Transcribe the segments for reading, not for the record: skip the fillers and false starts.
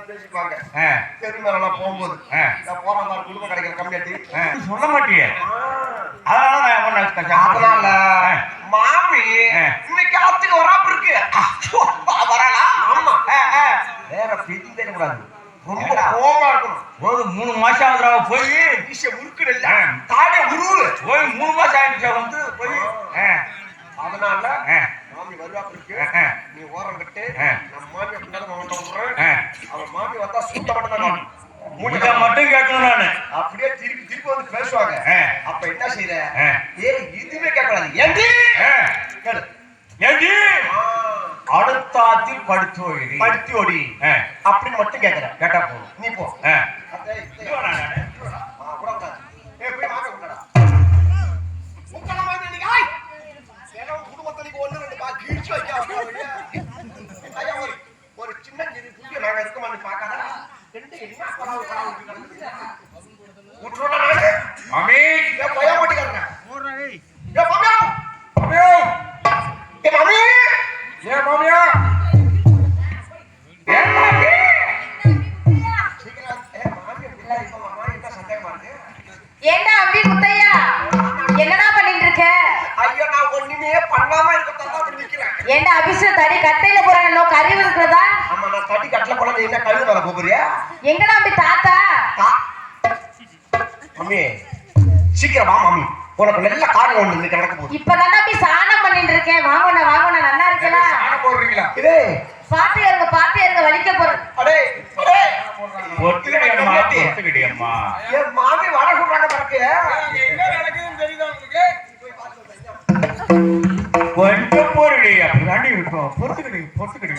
பேசிப்பாங்க பெருமையெல்லாம் போகும்போது போற மாதிரி குடும்பம் கிடைக்கிற கம்மியாட்டி சொல்ல மாட்டியே. அதனால மாமி இன்னைக்கு ஆத்துக்கு வராம இருக்கு. வரலா? ஆமா. வேற பெரிய தெரியக்கூடாது, ரொம்ப கோபமா இருக்கணும். ஒரு 3 மாசம் ஆகுதுரா போய் முறுக்கு இல்ல தாடே உருவு போய் 3 மாசம் ஆயிடுச்சா வந்து போய். அதனால மாமி வருவாப்பு இருக்கு. நீ ஓரம் கட்டு. நம்ம மாமி அப்படின்னா விடுறேன். அவன் மாமி வந்தா சூட்ட மட்டும் தான் மூட்டை மட்டும் கேட்கணும். நானு அப்படியே திருப்பி வந்து பேசுவாங்க. அப்ப என்ன செய்யற? எதுவுமே கேட்கக்கூடாது. ஏண்டி கேளு. ஏண்டி அடுத்தாத்தி படுத்தி ஓடி அப்படின்னு மட்டும் கேட்கற. கேட்டா போதும். நீ போ. ஒரு சின்ன புதிய நாங்க இருக்கமான்னு பாக்காத. மாமி பயம் போட்டுக்காரங்க. ஏண்டா அம்பி முத்தையா, என்னடா பண்ணிட்டு இருக்க? ஐயோ, நான் ஒண்ணுமே பண்ணாம இருக்கத்தான் அப்படி நிக்கிறேன். ஏண்டா அபிஷு தடி கட்டையில போறானோ கறி இருக்கிறதா? ஆமா, நான் தடி கட்டல போல. என்ன கழுவு மேல போறியா? எங்கடா அம்பி தாத்தா? மம்மி சீக்கிரம் வா மாமி, உனக்கு நல்ல காரியம் ஒண்ணு இருக்கு நடக்க போகுது. இப்பதானே அம்பி சாணம் பண்ணிட்டு இருக்கேன். வாங்கண்ணா நல்லா இருக்கலா? சாணம் போடுறீங்களா? இதே பாத்து இருங்க வலிக்க போறேன். அடே ஒத்துக்கிட்டியம்மா. என் மாமி வர சொல்றாங்க பாருங்க. என்ன நடக்குதுன்னு தெரியுதா உங்களுக்கு? கொஞ்சம் போடுடி, அப்படி இருக்கும். பொறுத்துக்கிடு.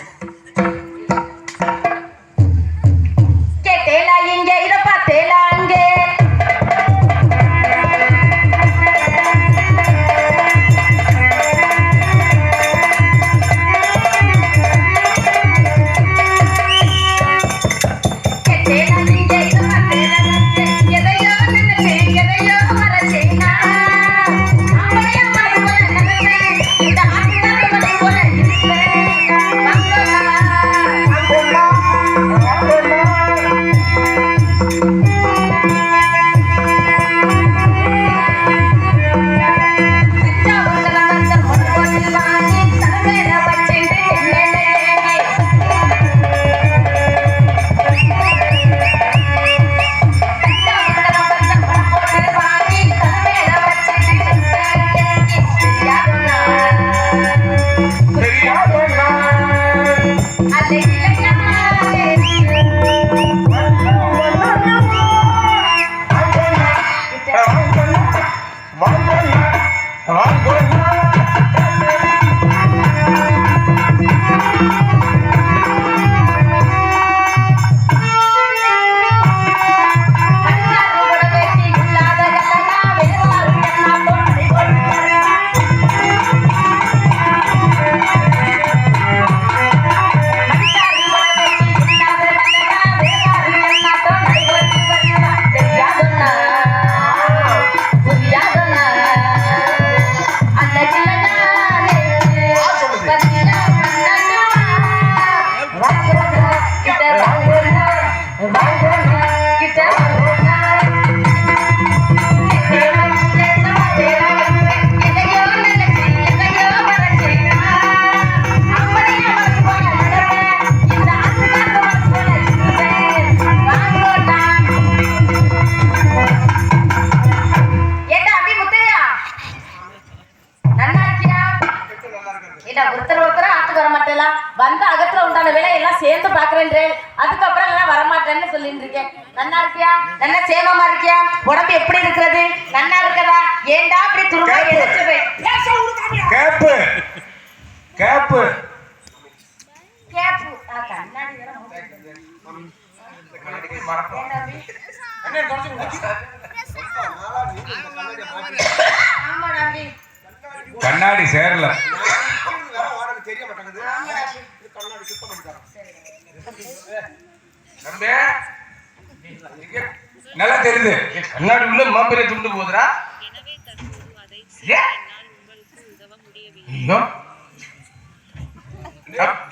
கேட்டேலா இங்க, இத பார்த்தேலா அங்கே. வந்து அகத்துல உண்டான வேலை எல்லாம் சேர்ந்து பாக்குறேன். அதுக்கப்புறம் எல்லாம் வரமாட்டேன்னு சொல்லிட்டு இருக்கேன். நல்லா இருக்கியா? நல்லா சேமமா இருக்கியா? உடம்பு எப்படி இருக்கிறது? நல்லா இருக்கதா? ஏண்டா அப்படி துரும்ப எரிச்சுவேன்? கேப்பு கேப்பு கேப்பு கண்ணாடி கண்ணாடி சேரல. தெரிய மாட்டேங்குது. கண்ணாடி சுத்தம் பண்ணிட்டாங்க. நல்லா தெரியுது. கண்ணாடி உள்ள மாம்பெரிய துண்டு போகுதுடா.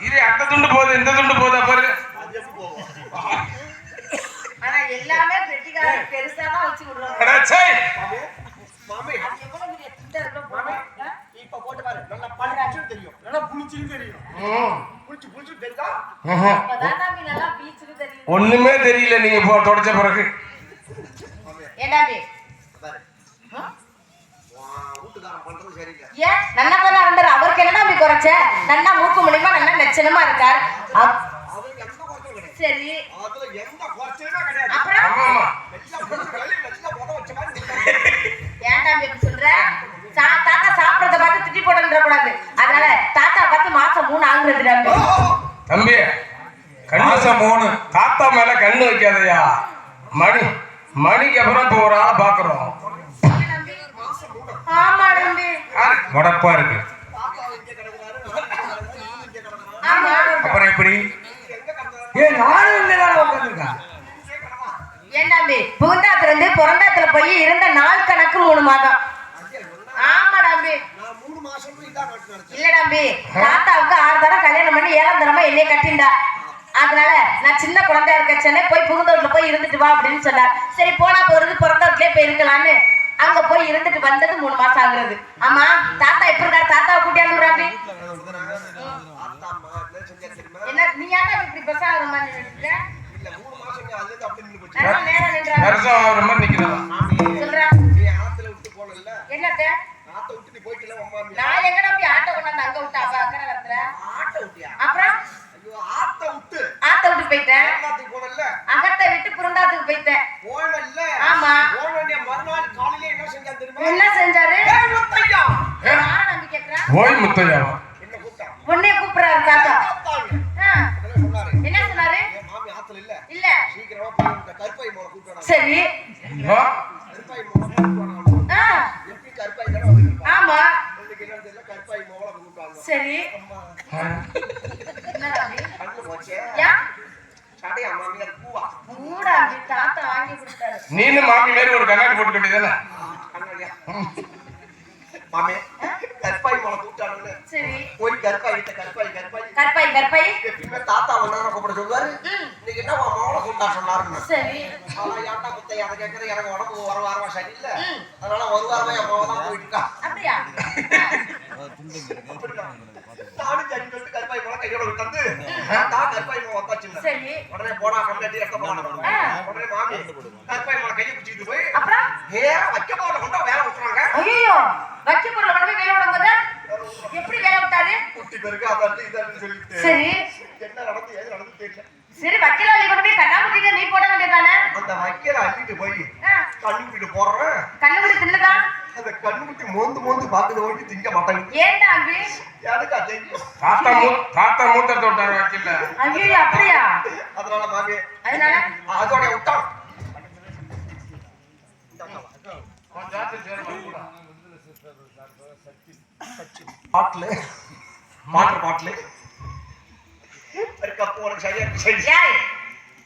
இது அந்த துண்டு போகுது, இந்த துண்டு போகுதா பாரு. புடிச்சு தெரியுதா? அப்பதான் தம்பி நல்லா பீச்சுக்கு தெரியும். ஒண்ணுமே தெரியல நீங்க தொடச்ச பிறகு. ஏண்டாம்பி பாரு. வீட்டுக்காரன் பண்றது சரியில்லை. ஏன் நன்னா தானே இருந்தாரு, அவருக்கு என்ன நம்பி குறைச்ச? நன்னா மூக்கு மூலியமா நல்லா நெச்சனமா இருக்கார். அதுல எந்த குறைச்சும் கிடையாது. சரி அதுல எந்த குறைச்சுமே கிடையாது. அப்புறம் ஆமா ஆமா. எல்லாம் போட்டு வெளிய நல்லா உத வச்ச மாதிரி இருக்காங்க. ஏண்டாம்பி இப்படி சொல்ற? தாத்தா சாப்பிடறத பார்த்து திட்டி போடன்ற கூடாது. அதனால தாத்தா பார்த்து மாசம் 3 ஆகுறது தம்பி. தம்பி மாசம் 3 தாத்தா மேல கண்ணு வைக்காதயா. மணிக்கு அப்புறம் இப்ப ஒரு ஆளை பாக்குறோம். ஆமா தம்பி. உடப்பா இருக்கு. தாத்தா இங்க கிடக்குறாரு, நானும் இங்க கிடக்குறேன். ஆமா அப்புறம் எப்படி? நானும் இந்த வேலை உட்காந்துருக்கேன். ஏண்டாம்பி புகுந்தாத்துல இருந்து பிறந்தாத்துல போய் இருந்த நாள் கணக்கு 3 மாதம். ஆமா தம்பி. நான் 3 மாசம் இதான் நாட்டு நடத்தேன். இல்ல தம்பி, தாத்தாவுக்கு 6 தரம் கல்யாணம் பண்ணி 7ஆம் தரமா என்னைய கட்டிண்டா. அதனால நான் சின்ன குழந்தையா இருக்கச்சனே போய் புகுந்த வீட்டுல போய் இருந்துட்டு வா அப்படின்னு சொன்னார். சரி போனா போறது பிறந்த வீட்லயே போய் இருக்கலான்னு அங்க போய் இருந்துட்டு வந்தது 3 மாசம் ஆகுறது. ஆமா தாத்தா எப்படி இருக்காரு? தாத்தாவை கூட்டியாந்து தம்பி. தாத்தா அம்மா என்ன செஞ்சா தெரியுமா? என்ன நீ ஏன்டா இப்படி பெருசாகிற மாதிரி நின்னுட்டு இருக்க? இல்ல 3 மாசம் அதுல இருந்து அப்படி நின்னு போச்சு. நேரம் நின்றாங்க வருஷம் ஆகுற மாதிரி நிக்கிறதா? சொல்றா. நீ ஆத்துல விட்டு போனல்ல, என்னத்த ஆத்த விட்டு நீ போயிட்டல அம்மா. நான் எங்கடா போய் ஆட்டோ கொண்டாந்து அங்க விட்டு அவ அக்கறை வரத்துல. ஆட்ட விட்டியா? அப்புறம் ஐயோ ஆத்த விட்டு ஆத்த விட்டு போயிட்டேன். ஆத்துக்கு போனல்ல, அகத்தை விட்டு புருண்டாத்துக்கு போயிட்டேன். போனல்ல. ஆமா. போன வேண்டிய மறுநாள் காலையில என்ன செஞ்சா தெரியுமா? என்ன செஞ்சாரு? ஏய் முத்தையா, யாரை நம்பி கேக்குறா? ஓய் முத்தையாவா? என்ன கூப்பிட்டான்? உன்னைய கூப்பிடுறாரு தாத்தா. தாத்தாங்க. ஆ, என்ன சொன்னாரு? என்ன சொன்னாரு? என் மாமி ஆத்துல இல்ல, இல்ல சீக்கிரமா போய் இந்த கருப்பாய் மோளை கூப்பிட்டு சரி. ஐயோ, கருப்பாய் மோளை கூப்பிட்டு ஆ, எப்படி கருப்பாய் தானே வந்துருப்பா. ஆமா இன்னைக்கு என்ன தெரியல, கருப்பாய் மோளை கூப்பிட்டாங்க. சரி. அம்மா என்னடா நீ? கண்ணு போச்சே. யா சடைய மாமியார் பூவா ஊடா நீ தாத்தா வாங்கி கொடுத்தாரு. நீனும் மாமி மாதிரி ஒரு கண்ணாடி போட்டு கட்டிதானே? கண்ணாடியா? மாமே கருப்பாய் மோளை கூப்பிட்டானுங்க. சரி. போய் கருப்பாய் கிட்ட கருப்பாய் கற்பாய் கற்பாய். எப்பயுமே தாத்தா வந்தார கூப்பிட சொல்லுவாரு. இன்னைக்கு என்ன மோளை கூப்பிட்டா சொன்னாருன்னு. சரி. ஆனா ஏன்டா முத்தையா அதை கேட்கறது, எனக்கு உடம்பு ஒரு வாரமா சரியில்லை, அதனால ஒரு வாரமா என் மாவை தான் போயிட்டு இருக்கா. அப்படியா? நானும் சரி சொல்லிட்டு கருப்பாய் மோளை கையோட விட்டு தாத்தா கருப்பாய் மோளை வந்தாச்சுங்க. சரி. உடனே போனா கம்ப்ளைண்ட் எடுக்க போனாங்க. உடனே மாமி கருப்பாய் மோளை கையை பிடிச்சிட்டு போய் அப்புறம் நேரா வைக்க போல கொண்டா வேலை விட்டுறாங்க. ஐயோ வச்சு பொருளை கொண்டு போய் வேலை விடும்போது எப்படி வேலை விட்டாரு? குட்டி பேருக்கு அதான் இதான்னு சொல்லிட்டு சரி. என்ன நடந்து ஏது நடந்து தெரியல. சரி வக்கீல வழி கொண்டு போய் கண்ணாமூட்டிட்டு நீ போட வேண்டியதானே? அந்த வைக்கல அள்ளிட்டு போய் கண்ணுக்குட்டி போடுறேன். கண்ணுக்குடி தின்னுதா? அந்த கண்ணுக்குட்டி மோந்து பாக்குது ஓட்டி திங்க மாட்டாங்க. ஏன்டா அம்பி? எனக்கு அது தாத்தா மூத்தத்தை விட்டாரு வக்கீல்ல. ஐயோ அப்படியா? அதனால மாமி அதனால அதோட விட்டான். பாட்டில் வாட்டர் பாட்டில் ஒரு கப்பு உனக்கு சரியா இருக்கு. ஏய்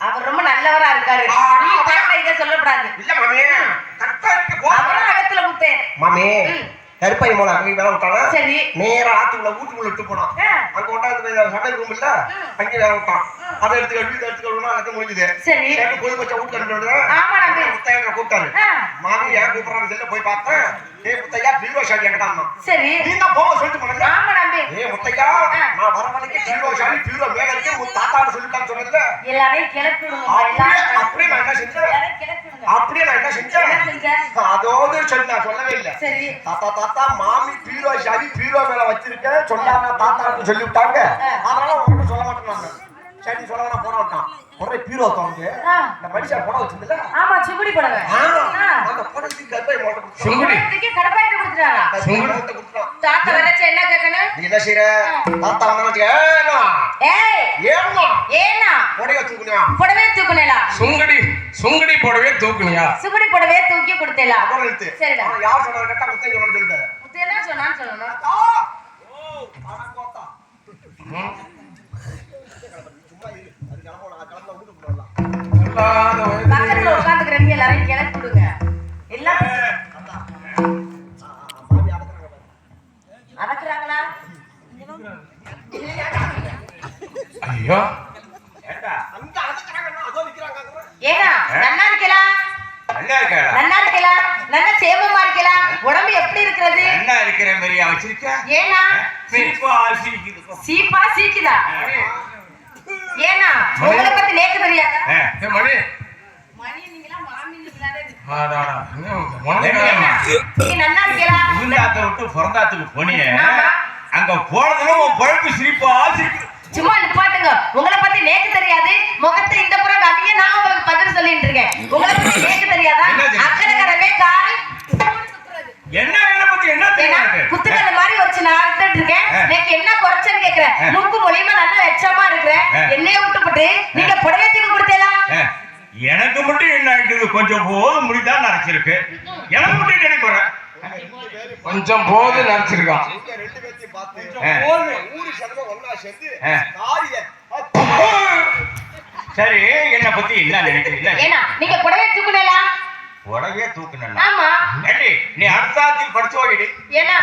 அவர் ரொம்ப நல்லவரா இருக்காரு. நீ பாக்கல இத சொல்லக்கூடாது. இல்ல மாமி கரெக்டா இருக்கு போ. அப்புறம் அகத்துல முட்டை. மாமி கருப்பாய் மோளை அங்கே வேலை விட்டானா? சரி. நேரா ஆத்துக்குள்ள வீட்டுக்குள்ள விட்டு போனான். அங்க கொண்டாந்து சமையல் ரூம் இல்ல, அங்கே வேலை விட்டான். அதை எடுத்து கழுவினா அதுக்கு முடிஞ்சுது. சரி. பொது பச்சை வீட்டு அனுப்பிவிடுது. ஆமா நம்பி. முத்தையா கூப்பிட்டாரு. மாமி ஏன் கூப்பிடுறான்னு சொல்லி போய் பார்த்தேன். ஏ முத்தையா பீரோ ஷாடி என்கிட்ட. சரி. நீ தான் போக சொல்லிட்டு போனல. ஆமா நம்பி. ஏ முத்தையா நான் வர வரைக்கும் பீரோ ஷாடி பீரோ மேல இருக்கு உன் தாத்தான்னு சொல்லிட்டான்னு சொன்னதுல எல்லாரையும் கிளப்பி விடுங்க. அப்படியே நான் என்ன செஞ்சேன்? எல்லாரையும் கிளப்பி விடுங்க. அப்படியே நான் என்ன செஞ்சேன்? என்ன செஞ்ச? அதோடு சொல்லி நான் சொல்லவே இல்லை. சரி. தாத்தா மாமி பீரோ ஷாடி பீரோ மேல வச்சிருக்கேன் சொல்லாம தாத்தான்னு சொல்லி விட்டாங்க. அதனால உனக்கு சொல்ல மாட்டேன். சரி சொல்ல வேணா போட விட்டான். உடனே பீரோ தோணுது. இந்த மனுஷன் போட வச்சிருந்தல. ஆமா சுகுடி போடுங்க. அந்த போடத்துக்கு கருப்பாய் மோட்டை கொடுத்தான். சுங்குடி சுகுடிக்கு கடப்பாயிட்டு கொடுத்துறாரா? கருப்பாய் மோட்டை கொடுத்தான். தாத்தா வரச்ச என்ன கேக்கணும்? நீ என்ன செய்யற? தாத்தா வந்தாச்சு ஏனா ஏய் ஏமா ஏனா போடைய தூக்குனியா? புடவே தூக்குனேலா? சுங்குடி போடவே தூக்குனியா? சுகுடி புடவே தூக்கி கொடுத்தேலா? அப்புறம் எடுத்து சரிடா. யார் சொன்னாரு கேட்டா முத்தை சொன்னான்னு சொல்லிட்டாரு. முத்தையா சொன்னான்னு சொல்லணும். ஓ அடங்கோத்தா சும்மா இரு. அது கிளம்ப வீட்டுக்கு போடலாம். இல்லாத வயது பக்கத்துல உட்கார்ந்துக்கிறவங்க எல்லாரையும் கிளப்பி விடுங்க. எல்லாம் மாமி அடக்குறாங்க. அடக்குறாங்களா? ஐயோ ஏண்டா அங்க அடக்குறாங்கன்னா அதோ நிக்கிறாங்க. ஏனா நன்னா இருக்கலா? நல்லா இருக்கா? நன்னா இருக்கலா? நல்ல சேமமா இருக்கலாம். உடம்பு எப்படி இருக்கிறது? என்ன இருக்கிற மாதிரியா வச்சிருக்க? ஏனா சீப்பா சீக்கிது. சீப்பா சீக்கிதா? ஏனா உங்களை பத்தி நேக்கு தெரியாதா? ஏ மணி மணி நீங்களா மாமி நீங்களாடே. ஆடாடா நீ நல்லா இருக்கலாம். உண்டாத்த விட்டு பிறந்தாத்துக்கு போனியே, அங்க போறதுல உன் பழப்பு சிரிப்பா சிரிக்குது. சும்மா நிப்பாட்டுங்க. உங்களை பத்தி நேக்கு தெரியாது, முகத்தை இந்த புறம் காட்டிங்க, நான் உங்களுக்கு பதில் சொல்லிட்டு இருக்கேன். உங்களை பத்தி நேக்கு தெரியாதா? அக்கறக்கறவே காரி என்ன என்ன பத்தி என்ன தெரியாது? குத்துக்கல்ல மாதிரி வச்சு நான் அறுத்துட்டு இருக்கேன். எனக்கு என்ன குறைச்சன்னு கேக்குறேன். மூக்கு மூலியமா நல்லா எச்சமா இருக்கிறேன். என்னைய விட்டுப்பட்டு நீங்க புடவைத்துக்கு கொடுத்தேலா? எனக்கு மட்டும் என்ன ஆயிட்டு கொஞ்சம் போது முடிதான் நரைச்சிருக்கு. எனக்கு மட்டும் நினைக்கிறேன் கொஞ்சம் போது நடிச்சிருக்கான். ரெண்டு பேர்த்தையும் பார்த்து ஊரு சதவீதம் ஒன்னா சேர்த்து சரி, என்ன பத்தி என்ன நினைக்கிறீங்க? ஏன்னா நீங்க புடவை தூக்குனேலா? உடவே தூக்குனா? ஆமா. ஏண்டி நீ அடுத்தாத்தில் படிச்சு ஓடிடி. ஏன்னா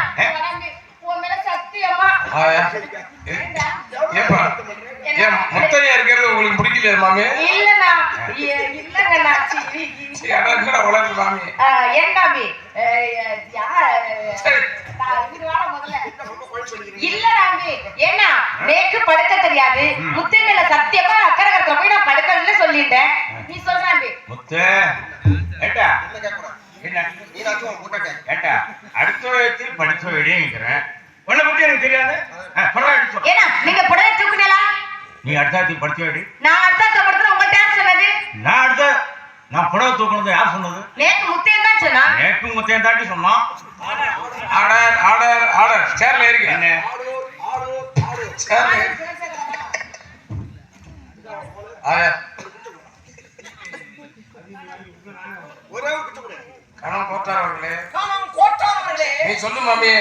உன் மேல சத்தியமா ஏப்பா ஏன் முத்தையா இருக்கிறது உங்களுக்கு பிடிக்கலையா மாமி? இல்லண்ணா இல்லங்கண்ணா. உலக மாமி ஏண்டாமி இல்லடாமி. ஏன்னா நேக்கு படுக்க தெரியாது, முத்து மேல சத்தியமா அக்கறகத்துல போய் நான் படுக்கணும்னு சொல்லிட்டேன். நீ சொல்றாண்டி முத்து ஏட்டா என்ன ஏட்டா அடுத்த வயதில் படிச்ச வேடிங்கிறேன். உன்னை பத்தி எனக்கு தெரியாது. ஏன்னா நீங்க புடவை தூக்குனேலா? நீ அடுத்தாத்தி படிச்ச வேடி. நான் அடுத்த படத்துல உங்கள்ட்ட யார் சொன்னது? நான் புடவை தூக்குனது யார் சொன்னது? நேக்கு முத்தையன் தான் சொன்னா. நேக்கு முத்தையன் தாண்டி சொன்னான். Order order order. சேர்ல இருக்கு என்ன சேர்ல கணம் கோட்டாரவர்களே நீ சொல்லு மாமி.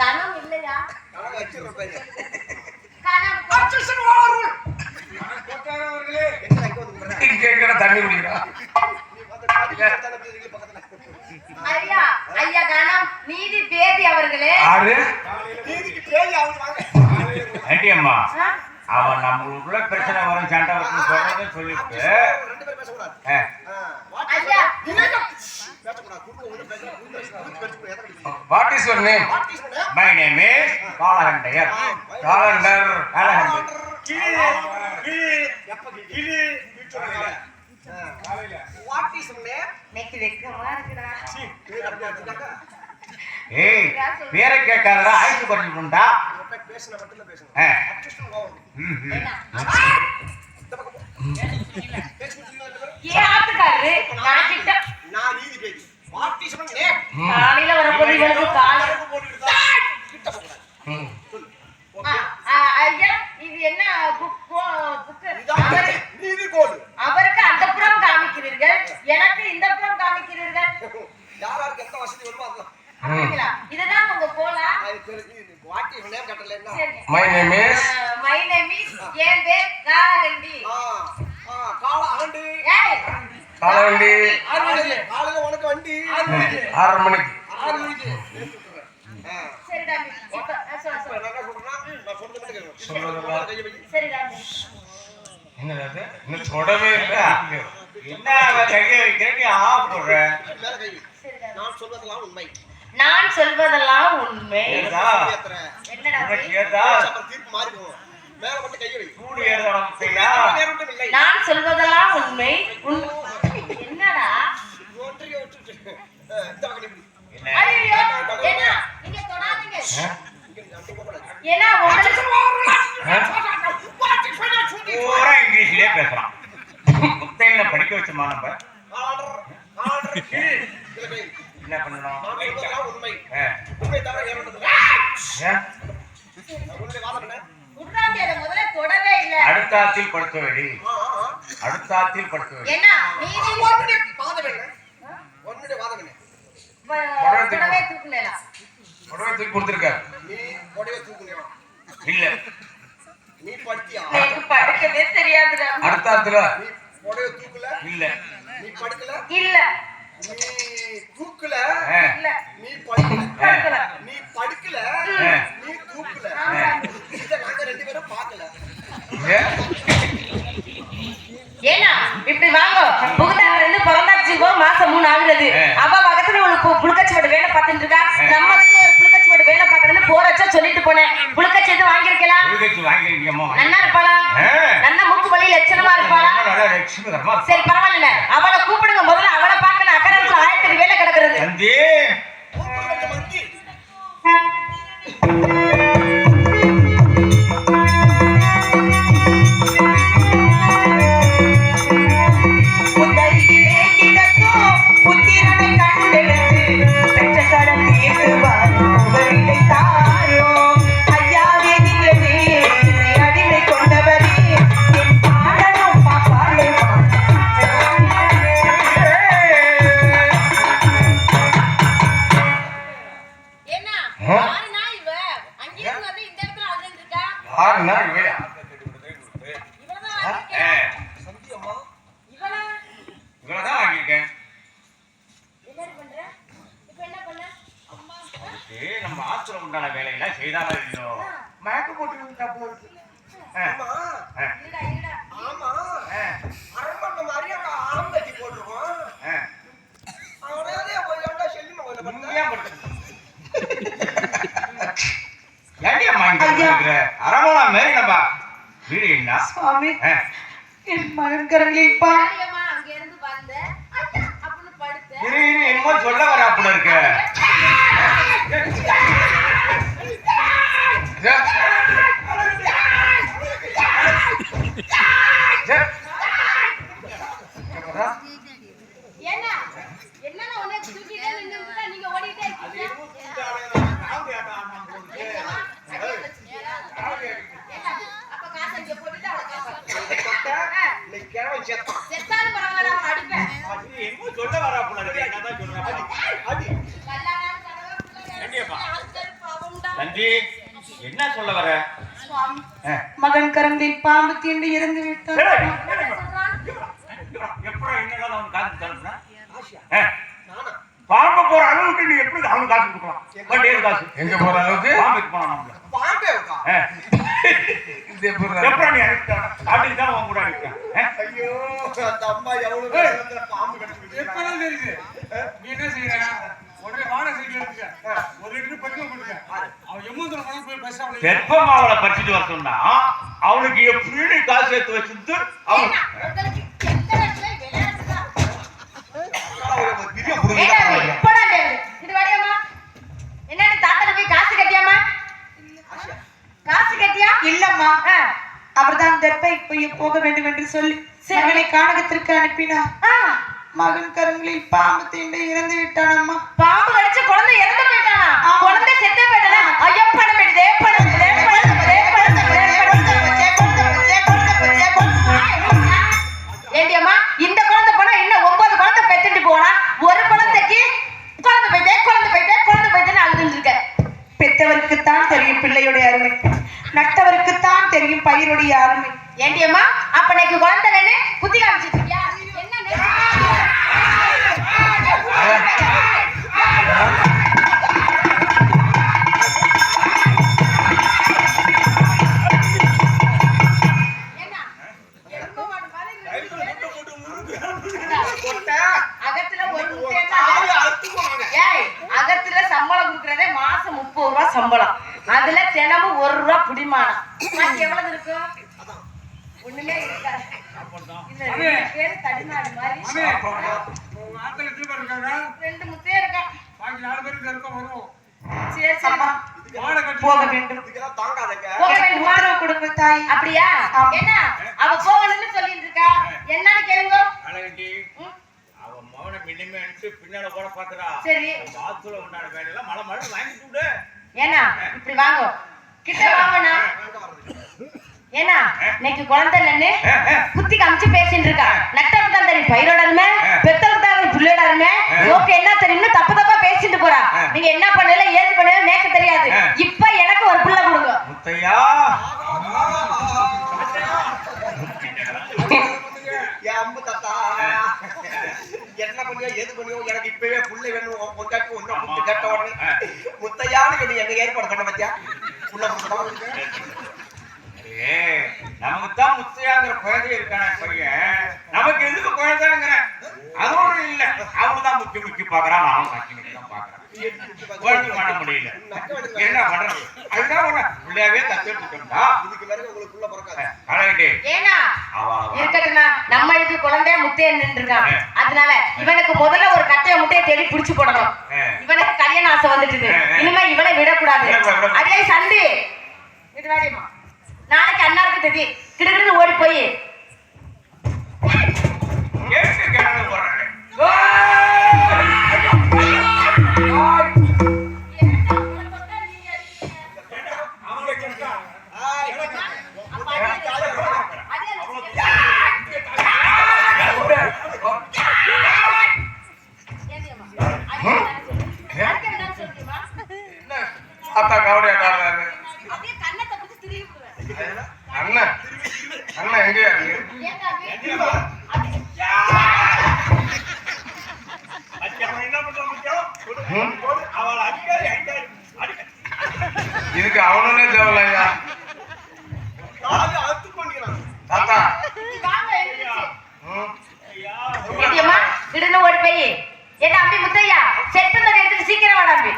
கணம் இல்லையா? கேட்கிற தண்ணி குடிக்கிறான். ஐயா ஐயா கணம் நீதி பேதி அவர்களே. ஆறு ஆண்டி அம்மா, அவன் நம்மளுக்குள்ள பிரச்சனை வரும் சண்டை வரும்னு சொல்றதை சொல்லிட்டு ஐயா what is your name? My name is Kalakandaiyar. Calendar நேக்கு வெக்கமா இருக்குடா. ஏய், பேரை கேட்காதடா, ஆயுசு குறைஞ்சிட்டுண்டா. ஏன் ஆத்துக்காரு நான் கிட்ட நான் நீதி பேசி வாட்டி சொன்ன நேம் காலையில வரப்போது இவனுக்கு காலை. ஐயா இது என்ன நீதி கோடு. அவருக்கு அந்த புறம் காமிக்கிறீர்கள், எனக்கு இந்த புறம் காமிக்கிறீர்கள். யாராருக்கு எந்த வசதி வருமோ அதெல்லாம் அப்படிங்களா? இதுதான் உங்க கோலா? வாட்டி நேம் கட்டல என்ன? மை நேம் இஸ் என் பேர் காலகண்டி. கால ஆண்டி. ஏய் காலவண்டி. காலையில உனக்கு வண்டி 6 மணிக்கு. 6 மணிக்கு. சரிடா இப்ப நான் என்ன சொல்றேன்னா நான் சொல்றது மட்டும் கேளுங்க. சொல்றதெல்லாம் கையை வை. சரிடா. என்னது இன்னும் தொடவே இல்ல. என்ன அவன் கையை வைக்கிறேன் ஆ போடுற. மேல கை வை. நான் சொல்வதெல்லாம் உண்மை. நான் சொல்வதெல்லாம் உண்மை. ஏதா என்னடா உனக்கு ஏதா அப்புறம் தீர்ப்பு மாறி போகும். மேல மட்டும் கையை வை. கூடி ஏறணும் செய்யா. நேரம் இல்லை. நான் சொல்வதெல்லாம் உண்மை. என்னடா ஒன்றைய விட்டுட்டு இந்த பக்கம் இப்படி. என்ன ஐயோ என்ன நீங்க தொடாதீங்க. ஏன்னா உங்களுக்கு பூரா இங்கிலீஷ்லயே பேசுறான். முத்தையில படிக்க வச்சோமா நம்ம ஆர்டர் கீழ் இதுல கை. என்ன பண்ணணும்? நான் சொல்வதெல்லாம் உண்மை. ஆ. உண்மை தவிர ஏறணும். உன்னுடைய வாதம் என்ன? உட்கார்ந்து அதை முதல்ல தொடவே இல்ல. அடுத்தாத்தில் படுத்த வேடி. அடுத்தாத்தில் படுத்த வேடி. என்ன நீதி உன்னுடைய வாதம் என்ன? உன்னுடைய வாதம் என்ன? தொடவே தூக்குனேனா? உடவத்துக்கு கொடுத்துருக்காரு. நீ உடைய தூக்குறியா? இல்ல நீ படுத்தியா? எனக்கு படுக்கவே தெரியாதுடா. அடுத்தாத்துல நீ உடைய தூக்கல? இல்ல நீ படுக்கல? இல்ல நீ தூக்கல? இல்ல நீ படுக்கல? படுக்கல. நீ படுக்கல? நீ தூக்கல? இத நாங்க ரெண்டு பேரும் பார்க்கல. ஏன்னா இப்படி வாங்க புகுதால இருந்து பிறந்தாச்சு போ மாசம் 3 ஆகுது. பேச்சு வாங்கிருக்கீங்கம்மா. நன்னா இருப்பாளா? நன்னா மூக்கு வலி லட்சணமா இருப்பாளா? நல்லா லட்சுமிகரமா இருப்பா. சரி பரவாயில்ல, அவளை கூப்பிடுங்க. முதல்ல அவளை பார்க்கணும். அக்கறத்துல 1000 வேலை கிடக்குறது. தந்தி இவ்வளவுதான் வாங்கியிருக்கேன். நம்ம ஆத்திரம் உண்டான வேலையெல்லாம் செய்தாலும் இல்லையோ மயக்க போட்டு தப்பு இருக்கு. ஆமா அரண்மனை மாதிரி அங்க ஆம்பத்தி போட்டுருவோம். அவனே போய் எவ்வளோ செல்லுமா அரமணா மாரி நம்ம வீடு என்ன சுவாமி என் மகன் கரங்களில் யாரியம்மா அங்க இருந்து வந்த ஐயா அப்படின்னு படுத்த இரு என்னமோ சொல்ல வராப்புல இருக்கு. என்ன என்னன்னா உன்னை தூக்கிட்டே நின்னுட்டா நீங்க ஓடிட்டே இருக்கீங்க. அப்ப காசு இங்க போட்டுட்டு அவளை செத்தாலும் பரவாயில்ல, அவன் அடிப்பேன். என்னமோ சொல்ல வராப்புல இருக்கு. என்னதான் சொல்றாங்க தந்தி, என்ன சொல்ல வர? மகன் கரங்களில் பாம்பு தீண்டு இறந்து விட்டார். எப்படி என்னதான் அவன் காசு தரணும்னா பாம்பு போற அளவுக்கு நீ எப்படி அவனுக்கு காசு கொடுக்கலாம்? வண்டியே காசு எங்க போற அளவுக்கு பாம்புக்கு போனா நம்மள பாம்பே இருக்கா? எப்படி நீ அனுப்பிட்டான்? காட்டுக்கு தான் அவன் கூட அனுப்பிட்டான். ஐயோ அந்த அம்மா எவ்வளவு பாம்பு கடிச்சு எப்பதான் தெரியுது நீ என்ன செய்யற? உடனே வாழை செய்ய ஒரு லிட்டர் பெட்ரோல் கொடுக்க அவன் எம்மூந்திர மனம் போய் பேசாம வெப்பமாவளை பறிச்சுட்டு வர சொன்னா அவனுக்கு எப்படி காசு சேர்த்து வச்சுட்டு அவன் இல்லம்மா அவர்தான் தர்பை போக வேண்டும் என்று சொல்லி மகனை கானகத்திற்கு அனுப்பினார். மகன் கரங்களில் பாம்பு தீண்டு இறந்து விட்டானம்மா. பாம்பு கடிச்சு குழந்தை இறந்து போயிட்டானா? குழந்தை செத்து போயிட்டானா? ஐயோ பணம் எடுதே பணம் ஏண்டியம்மா இந்த குழந்தை போனா இன்னும் 9 குழந்தை பெத்துட்டு போனா ஒரு குழந்தைக்கு குழந்தை போயிட்டேன்னு அழுதுட்டு இருக்க. பெற்றவருக்குத்தான் தெரியும் பிள்ளையுடைய அருமை, நட்டவருக்குத்தான் தெரியும் பயிருடைய அருமை. ஏண்டியம்மா அப்ப எனக்கு குழந்தை வேணு குத்தி காமிச்சிட்டு இருக்கியா? அகத்துல சம்பளம் கொடுக்கறதே மாசம் 30 ரூபாய் சம்பளம். அதுல தினமும் 1 ரூபாய் புடிமானம். எவ்வளவு இருக்கும்? ஒண்ணுமே இருக்காது. இந்த 2 பேரு தடிநாடு மாதிரி 2 முத்தையே இருக்கா. பாக்கி 4 பேருக்கு இருக்க வருவோம். சரி சரிம்மா போக வேண்டும். போக வேண்டும். உத்தரவு கொடுங்க தாய். அப்படியா? என்ன அவ போகணும்னு சொல்லிட்டு இருக்கா? என்னன்னு கேளுங்க. அழகண்டி அவன் மௌன மினிமே அனுப்பிச்சு பின்னால கூட பாக்குறா. சரி பாத்துல உண்டான வேலையெல்லாம் மழை மழை வாங்கிட்டு விடு. ஏன்னா இப்படி வாங்க கிட்ட வாங்கண்ணா. ஏன்னா இன்னைக்கு குழந்தை இல்லைன்னு குத்தி காமிச்சு பேசிட்டு இருக்கா. நட்டவுக்கு தான் தெரியும் பயிரோட அருமை, பெத்தவுக்கு தான் பிள்ளையோட அருமை. ஓகே என்ன தெரியும்னு தப்பு தப்பா பேசிட்டு போறா. நீங்க என்ன பண்ணல ஏது பண்ணல நேக்கு தெரியாது. இப்ப எனக்கு ஒரு பிள்ளை கொடுங்க. முத்தையா அம்பு தாத்தா என்ன பண்ணியோ எது பண்ணியோ எனக்கு இப்பவே புள்ளை வேணும். கொண்டாட்டி ஒன்றை புத்தி கட்ட உடனே முத்தையான்னு சொல்லி என்ன ஏற்பாடு பண்ண பத்தியா புள்ள நமக்கு தான் முத்தையாங்கிற குழந்தை இருக்கான பையன். நமக்கு எதுக்கு குழந்தைங்கிற அதோட இல்ல அவனுதான் முக்கி முக்கி பாக்குறான், நானும் நக்கி நக்கி தான் பாக்குறேன். ஒழுங்கு பண்ண முடியல. என்ன பண்றது? அதுதான் ஒண்ணு உள்ளவே தத்துட்டா. இதுக்கு மேல உங்களுக்குள்ள பிறக்காது. கலகட்டி ஏனா இருக்கட்டும்னா நம்ம இதுக்கு குழந்தை முட்டையை நின்றுருக்கான். அதனால இவனுக்கு முதல்ல ஒரு கட்டைய முட்டையை தேடி புடிச்சு போடணும். இவனுக்கு கல்யாண ஆசை வந்துட்டுது. இனிமே இவனை விடக்கூடாது. அதே சந்தி இது வாடிமா. நாளைக்கு அண்ணாருக்கு தெரியும். கிடுகிடுன்னு ஓடி போய் கேட்டு கேட்டு போறாங்க. அத்தா கவலையா காரணம் அண்ணன் அண்ணன் எங்கேயா இதுக்கு அவனே தேவையா தாத்தா கிடுன்னு ஓடி போய் என்ன அம்பி முத்தையா செட்டு தண்ணி எடுத்துட்டு சீக்கிரம் வாடா அம்பி.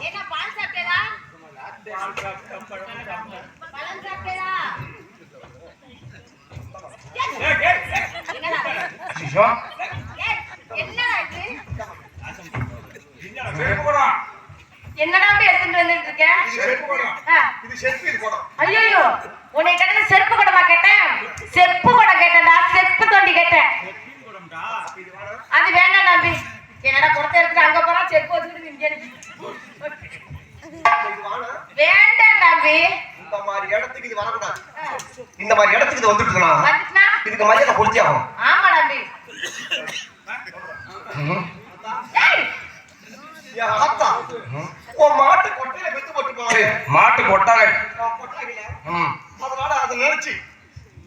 என்ன பால் சாப்பிட்டேடா? பழம் சாப்பிட்டேடா? என்னடா இது? என்னடா அப்படி எடுத்துட்டு வந்துட்டு இருக்க? ஐயோ உன்னை கேட்டது செருப்பு குடமா கேட்டேன்? செருப்பு குடம் கேட்டேன்டா, செருப்பு தொண்டி கேட்டேன். அது வேண்டாம் நம்பி. என்னடா குடத்தை எடுத்துட்டு அங்க போறா செருப்பு வச்சுக்கிட்டு இங்க வேண்டாம் நம்பி. இந்த மாதிரி இடத்துக்கு இது வரக்கூடாது. இந்த மாதிரி இடத்துக்கு இது வந்துட்டுனா வந்துட்டுனா இதுக்கு மரியாதை கொடுத்தே ஆகும். ஆமா நம்பி. அத்தா உன் மாட்டு கொட்டையில பெத்து போட்டு போவாங்க. மாட்டு கொட்டாங்க. அதனால அதை நினைச்சு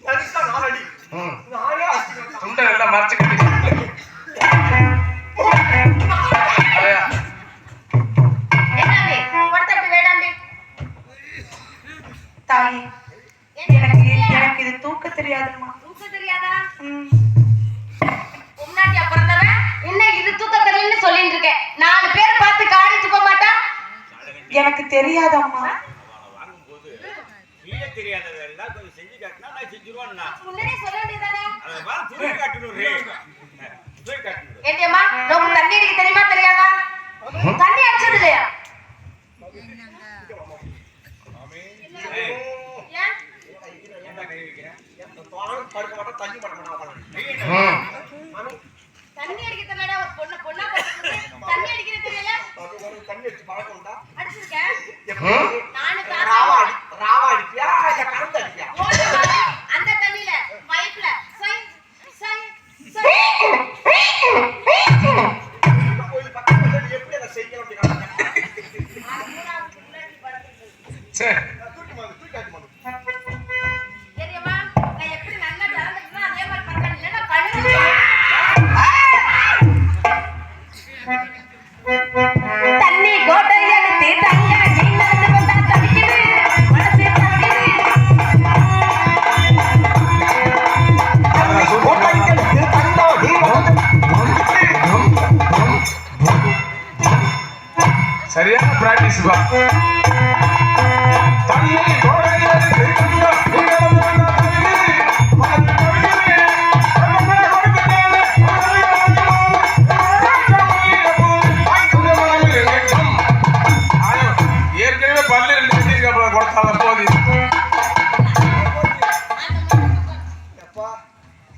நடிச்சா 4 அடி. நானே அடிச்சு துண்டை நல்லா மறைச்சு கட்டி அதையா என்னம்பி குடத்தை அப்படி வேண்டாம்பி. தாயே எனக்கு இது தூக்க தெரியாதுமா. தூக்க தெரியாதா? முன்னாடியா பிறந்தவன் இன்னும் இது தூக்க தெரியலன்னு சொல்லிட்டு இருக்கேன். 4 பேர் பார்த்து காடி தூக்க மாட்டா. எனக்கு தெரியாதம்மா. தெரியாததெல்லாம் கொஞ்சம் செஞ்சு காட்டினா நான் செஞ்சிருவான்னா முன்னாடியே சொல்ல வேண்டியதானே? அதெல்லாம் துணி காட்டணும் ஏண்டியம்மா நோக்கு தண்ணி அடிக்க தெரியுமா தெரியாதா? தண்ணி அடிச்சது இல்லையா? ஏன்? படுக்க மாட்டோம் தண்ணி பண்ண மாட்டோம். தண்ணி அடிக்க தெரியலடா ஒரு பொண்ணா தண்ணி அடிக்கிறது தெரியல? தண்ணி அடிச்சு பழக்கம் உண்டா? அடிச்சிருக்கேன். நானு ராவா அடிப்பியா இல்ல கரண்ட் அடிப்பியா? அந்த தண்ணியில பைப்ல சை சை சை கோயில் பக்கத்துல எப்படி அதை செய்யணும் அப்படிங்கறாங்க. சரி தூக்கி காட்டு மாடு. தெரியுமா நான் எப்படி நல்லா நடந்துக்கணும் அதே மாதிரி பண்ணேன். இல்லைன்னா பண்ணுங்க. தண்ணி கோட்டை எடுத்து தண்ணி நீ நடந்து வந்தா தவிக்குது மனசு தவிக்குது. சரியான பிராக்டிஸ் பா. தண்ணி ஏற்கனவே பல்லு 2 கட்டி கொடுத்தால போது.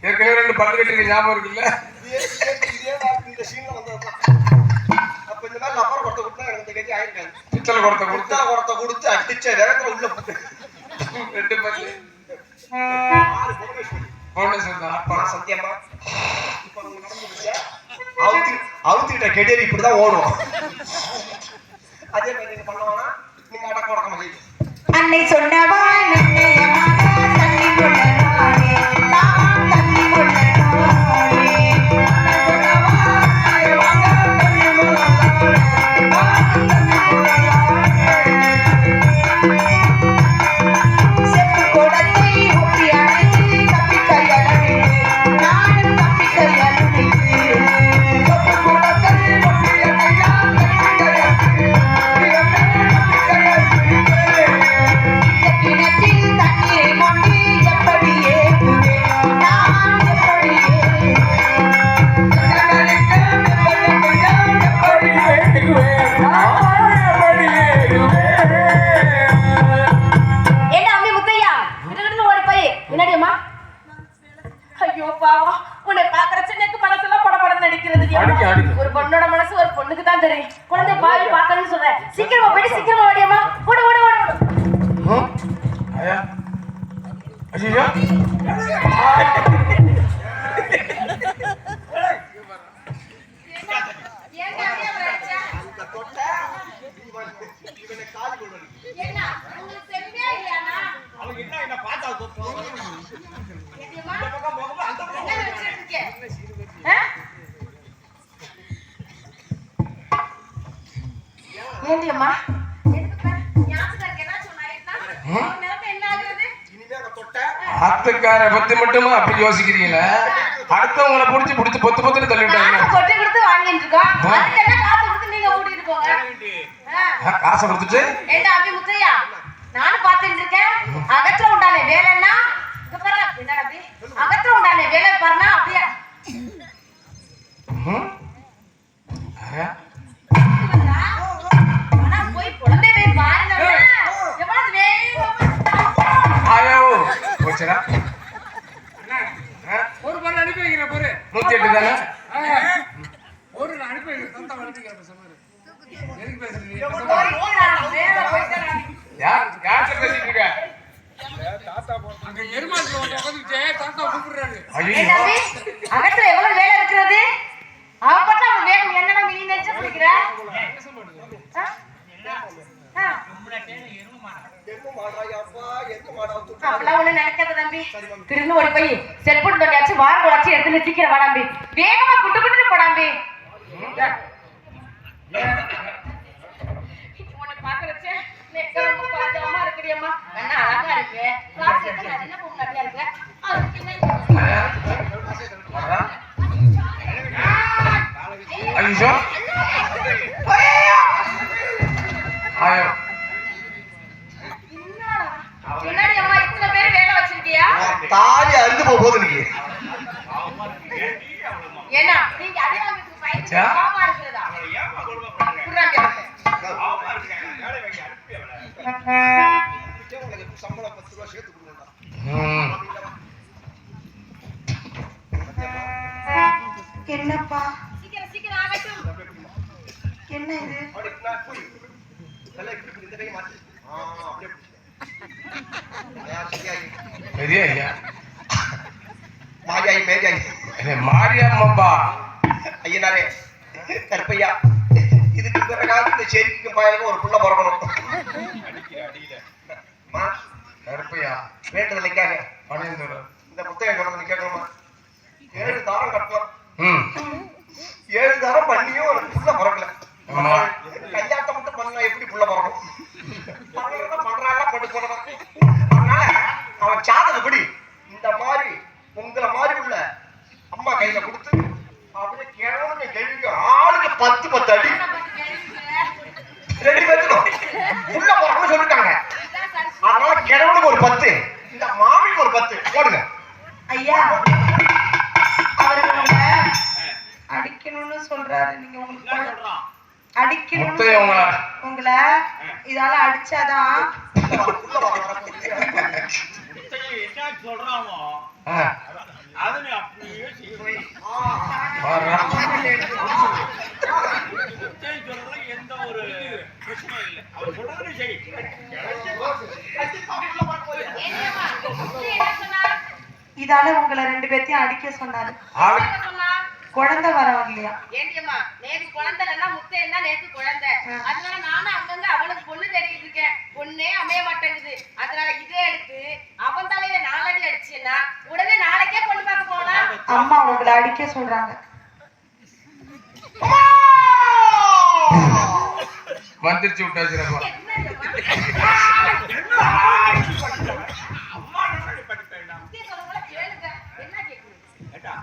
ஏற்கனவே 2 பல்லு கட்டிருக்க ஞாபகம் இருக்குல்ல? இந்த சீன்ல வந்ததுதான். அப்ப இந்த மாதிரி லப்பர் கொட்டை கொடுத்தா எனக்கு இந்த கட்சி ஆயிருக்காது. பித்தளை குடத்தை கொடுத்து பித்தளை குடத்தை கொடுத்து அடிச்ச வேகத்துல உள்ள போட்டு 2 பல்லு 6 புவனேஸ்வரி. பவுண்டேஷன் தான் அப்பா. சத்தியமா இப்ப நம்ம நடந்துச்சு அவுத்திட்ட கெடேரி இப்படிதான் ஓடும். அதே மாதிரி நீங்க பண்ணுவானா நீங்க அடக்க உடக்க மாதிரி அன்னை சொன்னவா தண்ணி கொள்ளனாரே நான் தண்ணி கொள்ளனாரே சீக்கிரமா போயிட்டு சீக்கிரமா ஓடியம்மா. ஓடு ஓடு ஓடு ஓடு. ம்? ஐயா ஐயோ ஏங்க அப்படியே வராச்சா? இந்த தொட்ட இவனை காது கொள்வது. என்ன உங்களுக்கு செம்மையா இல்லையாண்ணா? அவங்க என்ன பார்த்தா தோத்தும் ஏடியம்மா, இந்த பக்கம் போகும்போது அந்த பக்கம் என்ன வச்சிட்டு இருக்கே? ஆ? ஏண்டியம்மா, எதுக்கு பாரு, ஞாபகம் என்ன சொன்னாயிட்டா? உன் நிலைமை என்ன ஆகுறது? இனிமே அந்த தொட்ட ஆத்துக்கார பத்தி மட்டுமா அப்படி யோசிக்கிறீங்களா? அடுத்தவங்களை புடிச்சு பொத்து பொத்துன்னு தள்ளிவிட்டாங்க. காசு கொட்டி கொடுத்து வாங்கிட்டு இருக்கோம். அதுக்கெல்லாம் காசு கொடுத்து நீங்க ஓடிட்டு போங்க. ஆ. காசை கொடுத்துட்டு ஏண்டா அபி முத்தையா, நானும் பார்த்துட்டு இருக்கேன். அகத்துல உண்டான வேலைன்னா இங்க பாரு, பின்னாடி அப்படி அகத்துல உண்டான வேலை பாருனா அப்படியே ம்? ஐயா, ஆனா போய் குழந்தை போய் பாருங்க. எவ்வளவு வேகமா ஐயோ போச்சுடா. ஒரு பாரு அனுப்பி வைக்கிற பாரு 108 தானே? ஒரு நான் அனுப்பி வைக்கிறேன் தந்தா வளர்த்துக்கிறேன் சொன்னாரு எதுக்கு பேசுறீங்க வேலை போயிட்டு யார்கிட்ட பேசிட்டு இருக்க? அங்க எருமாட்டுல உட்காந்துட்டு தாத்தா கூப்பிடுறாரு ஐயோ தம்பி, அகத்துல எவ்வளவு வேலை இருக்கிறது? அவ பார்த்தா அவன் வேகம் என்னடா நீ நினைச்சு பிடிக்கிற? ஆ? ஆ. எருமை மாடாயா அப்பா, எருமை மாடா தொட்டு. அப்படிலாம் ஒண்ணு நினைக்காத தம்பி. திரும்ப ஓடி போய் செல்போன் தொட்டியாச்சும் வார குழாச்சும் எடுத்து சீக்கிரம் வாடாம்பி. வேகமா குட்டு குட்டுன்னு போடாம்பி. உன்னை பார்க்க வச்சே நெக்க ரொம்ப பாதகமா இருக்குடியம்மா. அண்ணா அழகா இருக்கு. கிளாஸ் எடுத்து நான் என்ன பொண்ணு அப்படியா இருக்கு? அதுக்கு என்ன? ஐயோ ஐயோ பின்னாடி அம்மா இத்தனை பேர் வேலை வச்சிருக்கியா? தாலி அறுந்து போகுது நீ. ஏன்னா நீங்க அதே வாங்கிட்டு பயந்து சா. கோவமா இருக்கிறதா? ஏமா கொடுமை குர்ராங்க. அவங்க இருக்காங்க வேலை வாங்கி அனுப்பி அவளை உனக்கு சம்பளம் 10 ரூபா சேர்த்து கொடுக்கணும். ம். என்னப்பா சீக்கிரம் சீக்கிரம் ஆகட்டும். என்ன இது? அவனுக்கு நான் போய் நல்லா இப்படி இந்த கையை மாத்தி. அப்படியே பிடிச்சிட்டேன். ஐயா, சரியாயி. பெரிய ஐயா மாரியாயி மேரியாயி. மாரியாம்மாப்பா ஐயனாரே, கருப்பையா, இதுக்கு பிறகாவது இந்த செடிக்கும் பாயலுக்கும் ஒரு புள்ள பிறக்கணும். அம்மா, கருப்பையா வேண்டுதலைக்காக பணிந்து இந்த புத்தகம் கொண்டு கேட்கணுமா? 7 தாரம் கட்டலாம். ம் 7 தாரம் பண்ணியும் ஒரு புள்ள பிறக்கல. ஆமா. கையாட்டம் மட்டும் பண்ணா எப்படி புள்ள பிறக்கும்? பண்றாங்க பட்டு போனவன். அதனால அவன் சாதகப்படி இந்த மாதிரி உங்களை மாதிரி உள்ள அம்மா கையில கொடுத்து அப்படியே கிழவனுங்க கேள்விக்கு ஆளுக்கு 10 அடி 2 பேருக்கும் உள்ள போறோம்னு சொல்லிட்டாங்க. அதனால கிழவனுக்கு ஒரு 10, இந்த மாமிக்கு ஒரு 10 போடுங்க. ஐயா அவர்கள் உங்களை அடிக்கணும்னு சொல்றாரு. நீங்க உங்களுக்கு சொல்றான் அடிக்கணும்னு முத்தைய உங்களை உங்களை இதால அடிச்சாதான் உள்ள வர என்ன சொல்றானோ ஆ அது நீ அப்படியே செய்யணும் பாருடா. சொல்றது எந்த ஒரு பிரச்சனையும் இல்லை அவர் சொல்றது சரி ஏண்டியம்மா, என்ன சொன்னா? இதால உங்களை 2 பேத்தையும் அடிக்க சொன்னாரு. ஆளு என்ன சொன்னா? குழந்தை வர வரலையா? ஏண்டியம்மா, நேத்து குழந்தை இல்லைன்னா முத்தை என்ன நேத்து குழந்தை. அதனால நானும் அங்கங்க அவனுக்கு பொண்ணு தேடிட்டு இருக்கேன். பொண்ணே அமைய மாட்டேங்குது. அதனால இதே எடுத்து அவன் தலையில 4 அடி அடிச்சேன்னா உடனே நாளைக்கே பொண்ணு பார்க்க போகலாம். அம்மா உங்களை அடிக்க சொல்றாங்க. மந்திரிச்சு விட்டாச்சுரப்பா. அம்மா நல்லா படிப்பேன் முத்தைய சொல்றவங்கள கேளுங்க. என்ன கேக்குறீங்க? ஏட்டா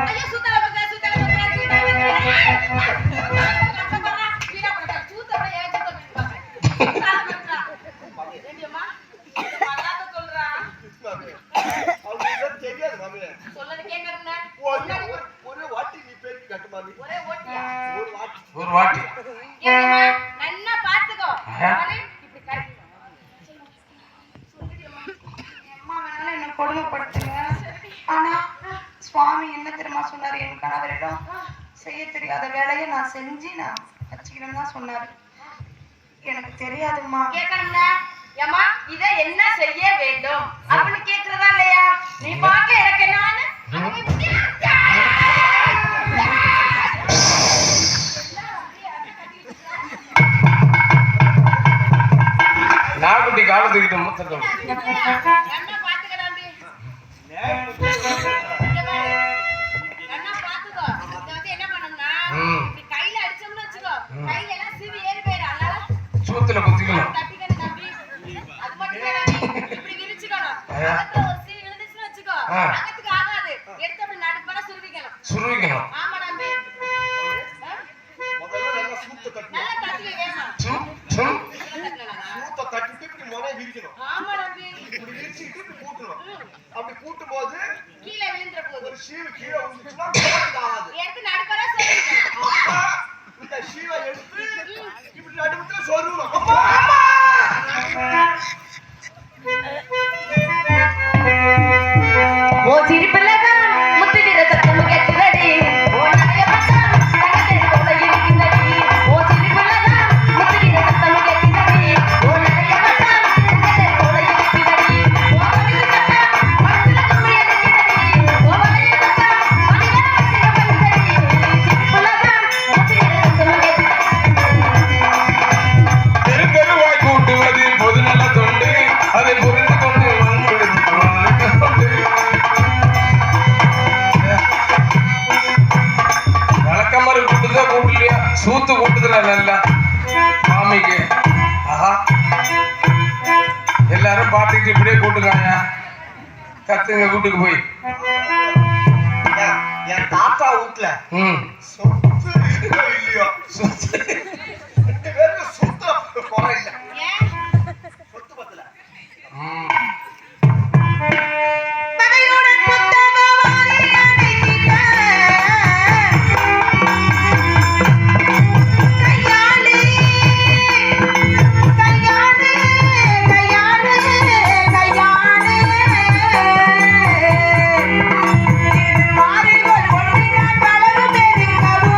ஐயோ சுத்தல பக்க சுத்தல ஏண்டியம்மா, மல்லாத சொல்றா. சொல்லது கேட்கறேன்னா ஒரு வாட்டி நீ பேருக்கு கட்டு மாமி. ஒரே ஓட்டியா? ஒரு வாட்டி ஒரு வாட்டி ஏண்டியம்மா, நல்லா பாத்துக்கோ. ஆஹா. அவனே கொடுமைப்படுத்துங்க. ஆனா சுவாமி என்ன தெரியுமா சொன்னாரு, என் கணவரிடம் செய்ய தெரியாத வேலையை நான் செஞ்சு நான் வச்சுக்கிறேன்னு தான் சொன்னாரு. எனக்கு தெரியாதும்மா. கேட்கணும்னா ஏமா இத என்ன செய்ய வேண்டும் அப்படின்னு கேக்குறதா இல்லையா? நீ பாட்டு எனக்கு என்னன்னு நாக்குட்டி காலத்துக்கிட்ட முத்தட்டும். என்ன பாத்துக்கடாம்பி என்ன பாத்துக்கோ. இத வந்து என்ன பண்ணணும்னா இப்படி கையில அடிச்சோம்னு வச்சுக்கோ, கையில எல்லாம் சீவி ஏறி போயிடும். அதனால சூத்துல குத்திக்கணும். தட்டிக்கணும் தம்பி. அது மட்டும் இல்ல, இப்படி விரிச்சுக்கணும். அகத்துல ஒரு சீவி விழுந்துச்சுன்னு வச்சுக்கோ, அகத்துக்கு ஆகாது. எடுத்து அப்படி நடுப்பற சுருவிக்கணும். ஆமா தம்பி. முதல்ல நல்லா சூத்த தட்டணும். நல்லா தட்டி வேமா. சூத்த தட்டிட்டு இப்படி முனை விரிக்கணும். ஆமா தம்பி. இப்படி விரிச்சிட்டு இப்படி பூட்டணும். அப்படி பூட்டும் போது கீழே விழுந்துற போகுது. ஒரு ஷீவு கீழே விழுந்துச்சுன்னா கோபம் ஆகாது. எடுத்து நடுப்பற சொல்லிக்கணும். அப்பா, இந்த ஷீவை எடுத்து இப்படி நடுவுல சொருகணும். அப்பா ஓ சிரிப்புலதான் முத்துகிற சத்தம் கேட்கிறடி. ஓ நிறைய பட்டம் தங்கத்தை போல இருக்கிறடி. ஓ சிரிப்புலதான் முத்துகிற சத்தம் கேட்கிறடி. ஓ நிறைய பட்டம் தங்கத்தை போல இருக்கிறடி. ஓ வலிய சத்தம் மனசுல கும்மி இருக்கிறடி. ஓ வலிய சத்தம் மனிதன சிறப்படி. சிரிப்புலதான் முத்துகிற சத்தம் கேட்கிறடி. தெரு தெருவாய் கூட்டுவது பொதுநல தொண்டு, அதை புரிந்து கொண்டு வழக்கமாரி கூட்டுதா கூட்டலையா? சூத்து கூட்டுதுல நல்லா மாமிக்கு. ஆஹா, எல்லாரும் பார்த்துக்கிட்டு இப்படியே கூட்டுக்காங்க. கத்துங்க வீட்டுக்கு போய். என் தாத்தா வீட்டுல சொத்து இருக்கோ இல்லையோ, ரெண்டு பேருக்கு சொத்து குறை இல்லை. சொத்து பத்தல. பகையுடன் புத்தகவாரி அணைக்கிட்ட கையாளி கையாளி கையாளி கையாளி மாறிகள் ஒன்றினால் வளரு பெருங்கவோ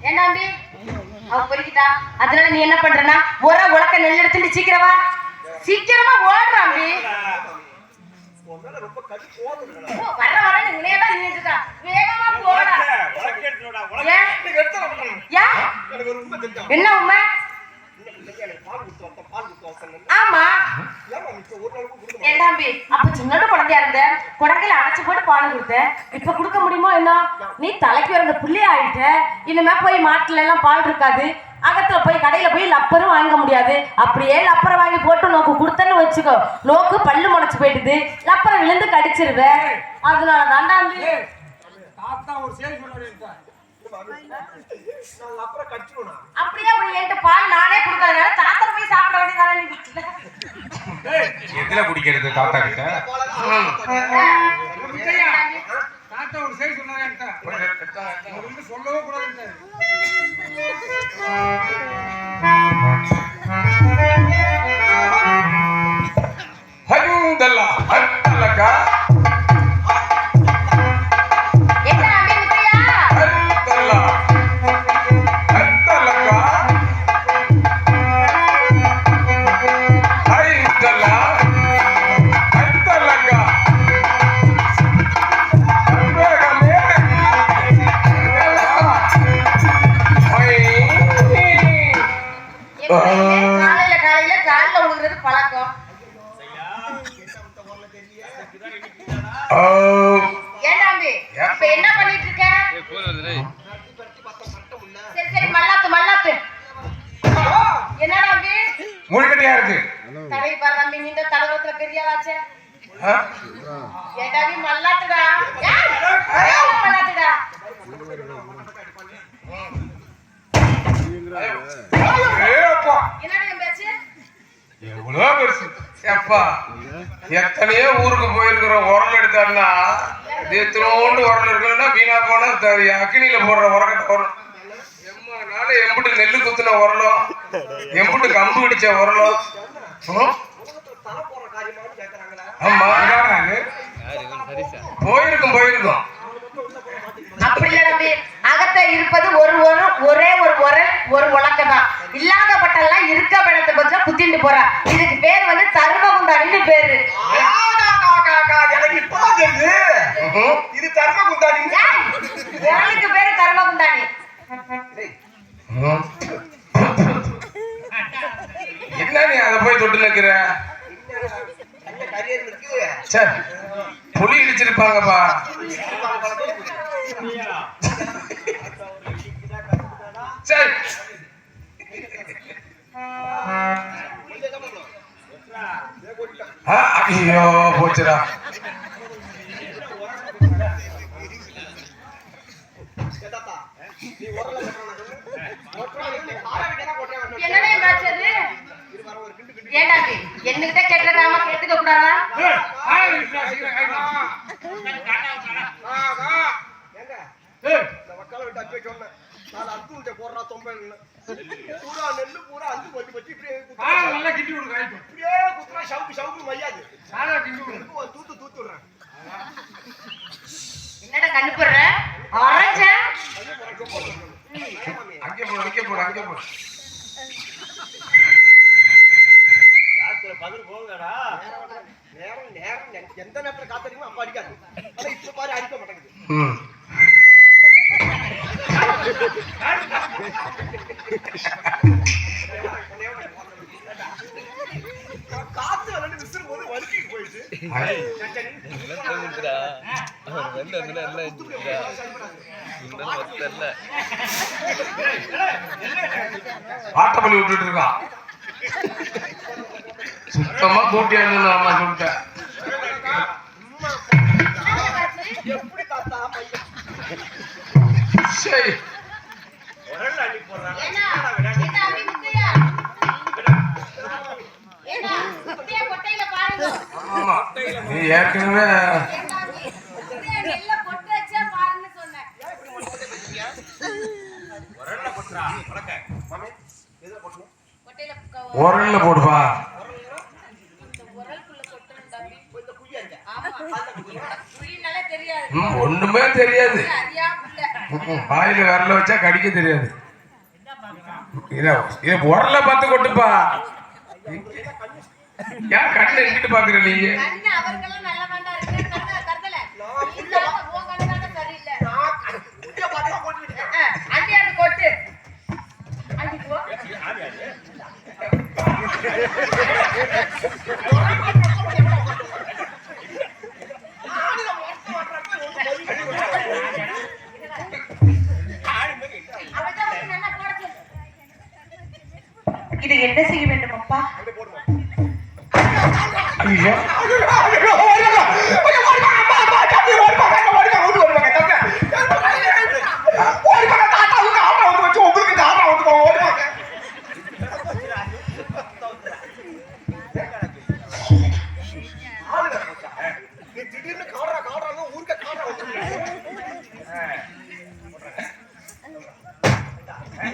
ஏண்டாண்டி அவ பொறுக்கிட்டா. அதனால நீ என்ன பண்றனா, ஒரு உலக்க நெல் எடுத்துட்டு சீக்கிரமா ஓடுறாம்பி. உன்னால ரொம்ப கடி போகுது. வர வரன்னு உனையதான் நின்னுட்டு இருக்கா. வேகமா போடா. ஏன்? ஏன்? எனக்கு ஒரு உண்மை தெரியும். என்ன உண்மை? எனக்கு பால் கொடுத்து வந்தேன், பால் கொடுத்து வந்தேன். ஆமா ஏமா மிச்சம் ஒரு நாளுக்கு கொடுக்க ஏண்டாம்பி, அப்ப சின்னோட குழந்தையா இருந்த குடக்கையில அடைச்சு போட்டு பால் கொடுத்தேன். இப்ப கொடுக்க முடியுமோ என்ன? நீ தலைக்கு வந்த புள்ளி ஆயிட்ட. இனிமே போய் மாட்டுல எல்லாம் பால் இருக்காது. அகத்துல போய் கடையில போய் லப்பரும் வாங்க முடியாது. அப்படியே லப்பரை வாங்கி போட்டு நோக்கு கொடுத்தன்னு வச்சுக்கோ, நோக்கு பல்லு முளைச்சு போயிடுது. லப்பரை விழுந்து கடிச்சிருவேன். அதனால தாண்டாம்பி. தாத்தா ஒரு சேல் சொன்னாரு. நான் அப்புறம் கடிச்சிடுவேன். அப்படியே அப்படி என்கிட்ட பால் நானே கொடுக்கறதுனால தாத்தா போய் சாப்பிட வேண்டியதானே நீ வீட்டுல. எதுல குடிக்கிறது தாத்தா கிட்ட? தாத்தா ஒரு சேல் சொன்னாரு. சொல்லவே கூடாது. ஹரிந்தல்லா ஹரிந்தல்லக்கா என்ன நம்பி முத்தையா? ஹரிந்தல்லா ஹரிந்தல்லக்கா ஹரிந்தல்லா ஹரிந்தல்லக்கா அன்பகமே காலையில காலில் விழுகிறது பழக்கம். ஏண்டாம்பி இப்ப என்ன பண்ணிட்டு இருக்க? சரி சரி மல்லாத்து என்னடாம்பி முழுக்கட்டியா இருக்கு. தடவை பாரு தம்பி, நீண்ட தடவத்துல பெரிய ஆளாச்சே. ஆ? ஏண்டா நீ மல்லாட்டுடா ஏய், மல்லாட்டுடா ஏப்பா, என்னடா என் பேச்சு எவ்வளவு பெருசு. ஏப்பா, எத்தனையோ ஊருக்கு போயிருக்கிறோம். உரல் எடுத்தாருன்னா எத்தனோண்டு உரல் இருக்குன்னா வீணா போனா அக்கினியில போடுற உரக்கட்ட உரல். எம்மானால எம்புட்டு நெல்லு குத்துன உரலும் எம்புட்டு கம்பு இடிச்ச உரலும். தலை போற காரியமானு கேக்குறாங்களா? ஆமா, போயிருக்கும். அப்படி இல்ல தம்பி, அகத்த இருப்பது ஒரே ஒரு உரல் ஒரு உலக்கம் தான். இல்லாத பட்டெல்லாம் இருக்க பழத்தை பத்தி குத்திட்டு போறா. இதுக்கு பேர் வந்து தர்மகுண்டாடின்னு பேரு. எனக்கு இப்பதான் தெரியுது. இது தர்ம குந்தாடி. உரலுக்கு பேரு தர்மகுண்டாடி. என்ன நீ அதை போய் தொட்டு நிக்கிற? கரியர் இருக்கு. சரி, புலி இடிச்சிருப்பாங்கப்பா. சரி, ஐயோ போச்சுடா. என்னடா மேட்ச் அது? ஏண்டா நீ என்கிட்ட கேட்டதாமா கேட்டுக்க கூடாதா? பூரா நெல்லு பூரா அஞ்சு பட்டி பட்டி இப்படியே நல்லா கிட்டி விடு காய்க்கும். இப்படியே குத்துறா. ஷவுக்கு மையாது. சாதா கிட்டி விடு. தூத்து விடுறேன். என்னடா கண்ணு போடுற? ஆரஞ்ச அங்கே போடு. நேரம் எந்த நேரத்துல காத்தடிக்குமோ அப்ப அடிக்காது. ஆனா இப்ப பாரு அடிக்க மாட்டேங்குது. காத்து வந்து விசிறும் போது வலிக்கிட்டு போயிடுச்சு. ஆட்டப்பள்ளி விட்டுட்டு இருக்கான். சுத்தமா கூட்டியான்னு அம்மா சொல்லிட்டேன். எப்படி தாத்தா பையன் சரி, உரல்ல அள்ளி போடுறான். ஏன்னா ஏண்டா அப்படி முக்கையா? ஏண்டா முக்கையா கொட்டையில பாருங்க. ஆமா, நீ ஏற்கனவே ஏண்டா நீ முக்கையா நெல்ல கொட்டை வச்சா பாருன்னு சொன்னேன். உரல்ல கொட்டுறா உலக்க. மாமே எதுல போடணும்? கொட்டையில உரல்ல போடுவா. உரல்குள்ள கொட்டணும் தம்பி. இந்த குய்யா இருக்க. ஆமா புரியனாலே தெரியாது. ஒண்ணுமே தெரியாது. அறியா புள்ள. வாயில விரல வச்சா கடிக்க தெரியாது. இத உரல பார்த்து கொட்டுப்பா. ஏன் கண்ணு எங்கிட்டு பாக்குற நீங்க? கண்ணு அவர்களும் நல்ல வேண்டா இருக்கு. கருதல இந்த ஓ கண்ணால சரியில்லை. குய்யா பார்த்தா போட்டுட்டு அண்டி அந்த கொட்டு அண்டி போ. அவதான் வந்து நல்லா போட சொல்லு. இது என்ன செய்ய வேண்டும் அப்பா? ஐயோ, திடீர்னு காடுறாங்க ஊருக்க காடுறா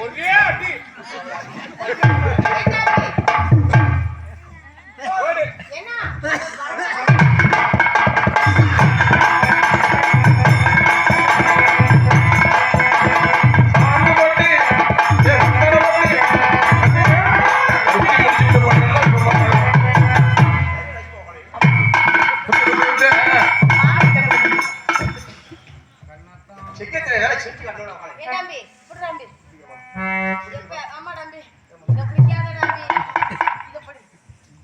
ஒரே அடி. என்ன சிக்கத்துல வேலை செஞ்சு கட்டணும். ஏ தம்பி புடி தம்பி. எப்ப ஆமா தம்பி. இத பிடிக்காத தம்பி. இத பிடி.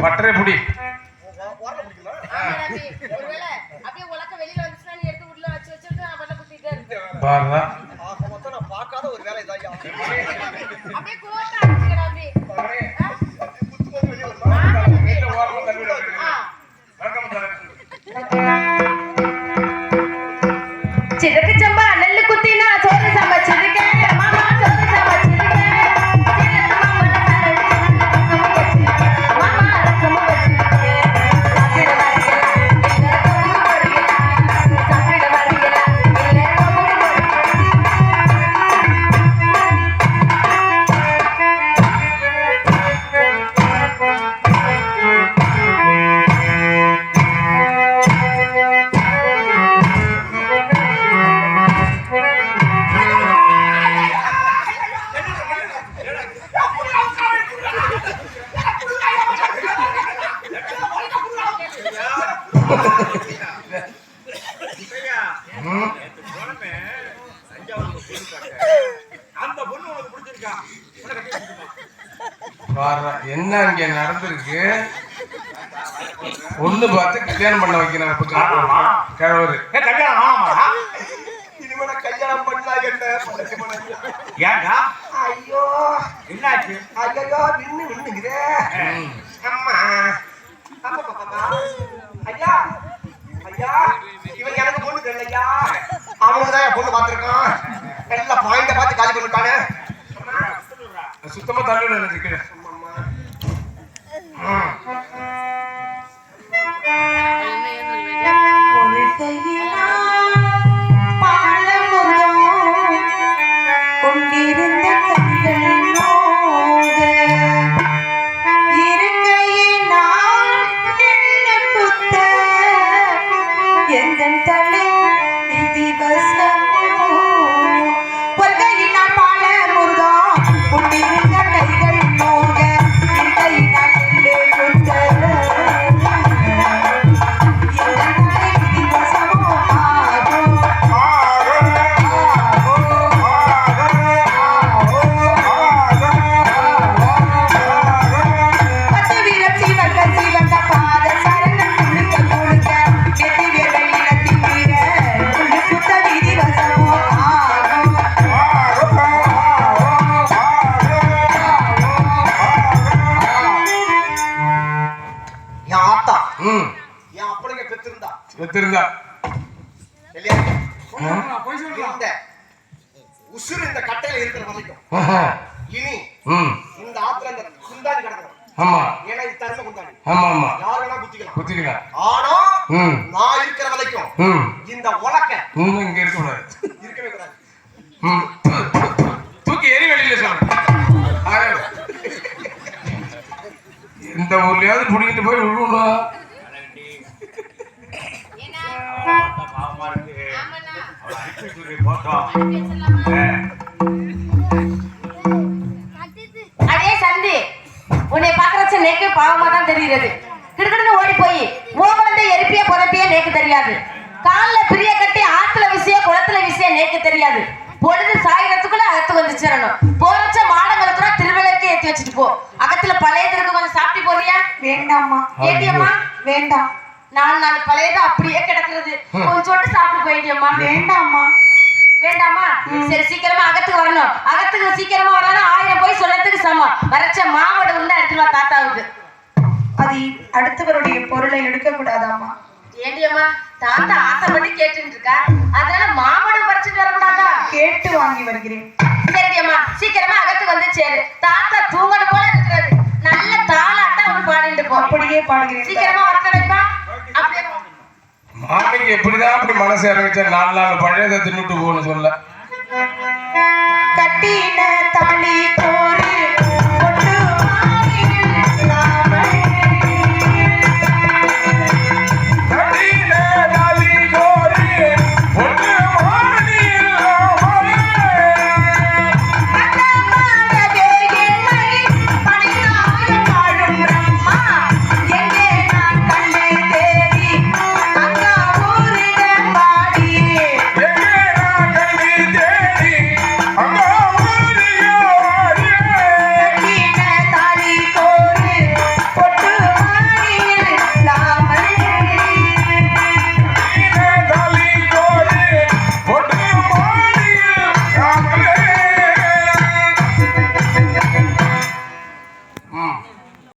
பட்டறை புடி. உரல பிடிக்குமா? ஆமா தம்பி. ஒருவேளை அப்படியே உலக்க வெளியில வந்துச்சுனா நீ எடுத்து உள்ள வச்சிட்டு நான் பண்ண குத்திட்டே இருப்பேன். பாருடா. ஆக மொத்தம் நான் பார்க்காத ஒரு வேலை இதாயா. அப்படியே கோட்டா அடிச்சுக்க தம்பி. குத்தும்போது வெளியே வருமா? ஆமா தம்பி. வீட்டுல ஓரமா தள்ளி விடு. ஆ வணக்கம் சார். சிறகு சம்பா நெல்லு குத்தி நான் சோறு சமைச்சிருக்கேன் மாமா சோறு சமைச்சிருக்கேன் மாமா ரசமும் வச்சிருக்கேன் சாப்பிட வரீங்களா இல்ல கொம்பு போறீங்களா சாப்பிட வரீங்களா இல்ல கொம்பு அந்த பொண்ணு உனக்கு பிடிச்சிருக்கா என்ன இங்க நடந்திருக்கு? பொண்ணு பார்த்து கல்யாணம் பண்ண வைக்கணும். கிழவரு கல்யாணம் ஆமாடா இனிமே கல்யாணம் பண்ணா என்ன ஏன்டா ஐயோ என்னாச்சு ஐயோ நின்னுங்குதே அம்மா அம்மா பாப்பா ஐயா ஐயா இவன் எனக்கு பொண்ணு தெரியல ஐயா அவனுக்கு தான் பொண்ணு பார்த்திருக்கான் எல்லா பாயிண்ட பார்த்து காலி பண்ணிட்டானே சுத்தமா தள்ளு நினைக்கிறேன். ஒரு கையினால் பாலமுதம் கொண்டிருந்த கைகள் நோக, இரு கையினால் என்ன குத்த, எந்தன் தலை விதிவசமோ. ஒரு கையினால் பாலமுதம் கொண்டிருந்த கைகள் நோக, இரு கையினால் என்ன குத்த, என் ஆத்தா ம் என் அப்பளுங்க பெற்றிருந்தா செத்திருந்தா இல்லையா போய் சொல்றா இந்த உசுறு இந்த கட்டையில இருக்கிற வரைக்கும் இனி ம் இந்த ஆத்துல இந்த குந்தாடி கிடக்கணும் ஆமா ஏன்னா இது தர்ம குந்தாடி ஆமா ஆமா யார் வேணா குத்திக்கலாம் குத்திக்கலாம். ஆனா ம் நான் இருக்கிற வரைக்கும் ம் இந்த உலக்க இன்னும் இங்க இருக்க கூடாது. இருக்கவே கூடாது ம் தூக்கி எரி வெளியில சொல்றேன். இந்த ஊர்லயாவது புடிக்கிட்டு போய் விழுவணும். பாவமா இருக்கு அவளை அனுப்பி சொல்லி போட்டோம் அடே சந்தி உன்னை பாக்குறச்ச நேக்கு பாவமா தான் தெரிகிறது. கிடுக்கிட்டு ஓடி போய் ஓவலந்த எரிப்பிய புதப்பிய நேக்கு தெரியாது. கால்ல பிரிய கட்டி ஆத்துல விசிய குளத்துல விசிய நேக்கு தெரியாது. பொழுது சாயறதுக்குள்ள அகத்துக்கு வந்து சேரணும். போறச்ச மாடங்களுக்குற திருவிழாக்கு ஏத்தி வச்சுட்டு போ. அகத்துல பழையது இருக்கு, கொஞ்சம் சாப்பிட்டு போறியா? வேண்டாமா ஏட்டியம்மா வேண்டாம், 4 நாள் பழையது அப்படியே கிடக்குறது, கொஞ்சோண்டு சாப்பிட்டு போயிட்டியம்மா. வேண்டாமா வேண்டாமா? சரி சீக்கிரமா அகத்துக்கு வரணும். அகத்துக்கு சீக்கிரமா வரணும். 1000 போய் சொல்லத்துக்கு சமம். வரைச்ச மாவடு உள்ள எடுத்துட்டு வா தாத்தாவுக்கு. அது அடுத்தவருடைய பொருளை எடுக்க கூடாதாமா? ஏண்டியம்மா தாத்தா ஆசைப்பட்டு கேட்டுட்டு இருக்கா, அதனால மாவடம் பறிச்சுட்டு வரக்கூடாதா? கேட்டு வாங்கி வருகிறேன். சரிடியம்மா சீக்கிரமா அகத்துக்கு வந்து சேரு. தாத்தா தூங்கணும் போல இருக்கிறது. நல்ல தாளாட்டா அவனு பாடிட்டு போ. அப்படியே பாடுகிறேன். சீக்கிரமா வரக்கடைப்பா. அப்படியே மாமிக்கு எப்படிதான் அப்படி மனசு இறங்கிச்சா 4 நாள் பழையதை தின்னுட்டு போகணும்னு சொல்ல. கட்டின தாலி